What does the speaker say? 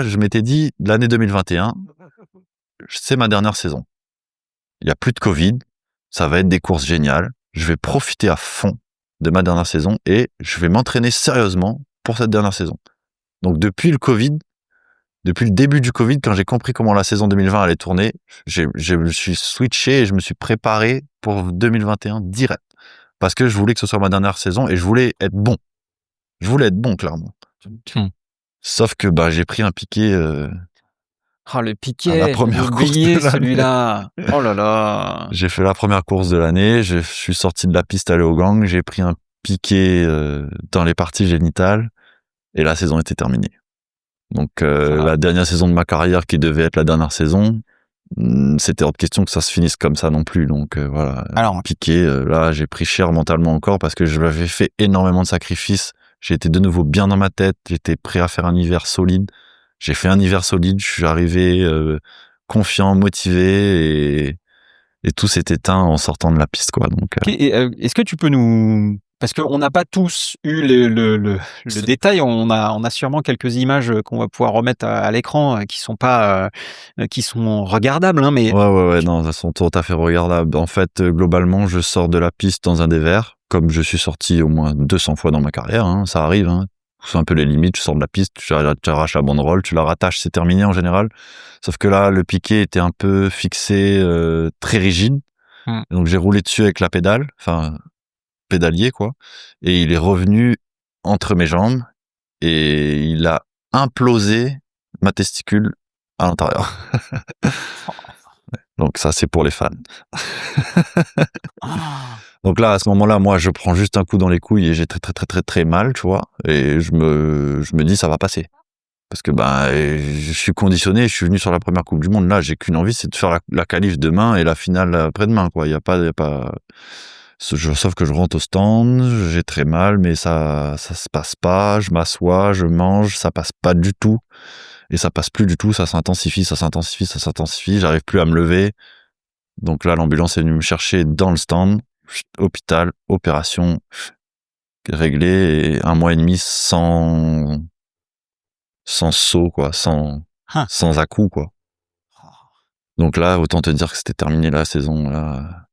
Je m'étais dit, l'année 2021, c'est ma dernière saison. Il y a plus de Covid, ça va être des courses géniales. Je vais profiter à fond de ma dernière saison et je vais m'entraîner sérieusement pour cette dernière saison. Donc depuis le début du Covid, quand j'ai compris comment la saison 2020 allait tourner, je me suis switché et je me suis préparé pour 2021 direct. Parce que je voulais que ce soit ma dernière saison et je voulais être bon. Je voulais être bon, clairement. Sauf que j'ai pris un piqué Oh, le à la piquet, première j'ai course oublié de l'année. celui-là. Oh là là. J'ai fait la première course de l'année, je suis sorti de la piste à Leogang, j'ai pris un piqué dans les parties génitales et la saison était terminée. Donc la dernière saison de ma carrière qui devait être la dernière saison, c'était hors de question que ça se finisse comme ça non plus. Donc voilà, Alors, piqué, là j'ai pris cher mentalement encore parce que je m'avais fait énormément de sacrifices. J'ai été de nouveau bien dans ma tête, j'étais prêt à faire un hiver solide. J'ai fait un hiver solide, je suis arrivé confiant, motivé et tout s'est éteint en sortant de la piste, quoi. Donc est-ce que tu peux nous... Parce qu'on n'a pas tous eu le détail, on a sûrement quelques images qu'on va pouvoir remettre à l'écran qui sont pas qui sont regardables, hein, mais ouais, non, elles sont tout à fait regardables. En fait, globalement, je sors de la piste dans un dévers, comme je suis sorti au moins 200 fois dans ma carrière, hein, ça arrive, hein. C'est un peu les limites, tu sors de la piste, tu arraches la banderole, tu la rattaches, c'est terminé en général. Sauf que là, le piquet était un peu fixé, très rigide. Donc j'ai roulé dessus avec la pédale, enfin pédalier quoi, et il est revenu entre mes jambes et il a implosé ma testicule à l'intérieur. Donc ça c'est pour les fans. Donc là à ce moment-là, moi je prends juste un coup dans les couilles et j'ai très très très très très mal, tu vois, et je me dis ça va passer. Parce que je suis conditionné, je suis venu sur la première Coupe du Monde, là j'ai qu'une envie, c'est de faire la qualif demain et la finale après-demain, quoi. Il y a pas sauf que je rentre au stand, j'ai très mal, mais ça se passe pas, je m'assois, je mange, ça passe pas du tout. Et ça passe plus du tout, ça s'intensifie, j'arrive plus à me lever. Donc là, l'ambulance est venue me chercher dans le stand, hôpital, opération, réglée, et 1 mois et demi sans saut, quoi, sans à-coups, quoi. Donc là, autant te dire que c'était terminé la saison, là.